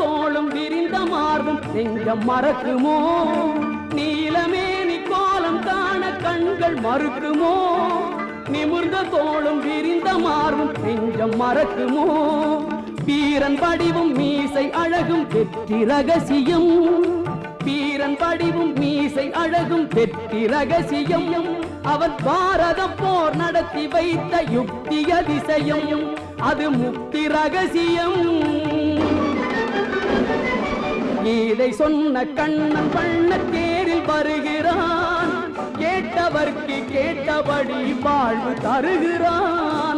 தோளும் விரிந்த மார்பும் நெஞ்சம் மறக்குமோ நீலமேனி கோலம் காண கண்கள் மறுக்குமோ நிமிர்ந்த தோளும் விரிந்த மார்பும் நெஞ்சம் மறக்குமோ வீரன் படிவும் மீசை அழகும் வெற்றி ரகசியம் வீரன் படிவும் மீசை அழகும் வெற்றி ரகசியம் அவர் பாரத போர் நடத்தி வைத்த யுக்தி அதிசயம் அது முக்தி ரகசியம் இதை சொன்ன கண்ணன் வண்ண தேரில் வருகிறான் கேட்டவர்க்கு கேட்டபடி வாழ்வு தருகிறான்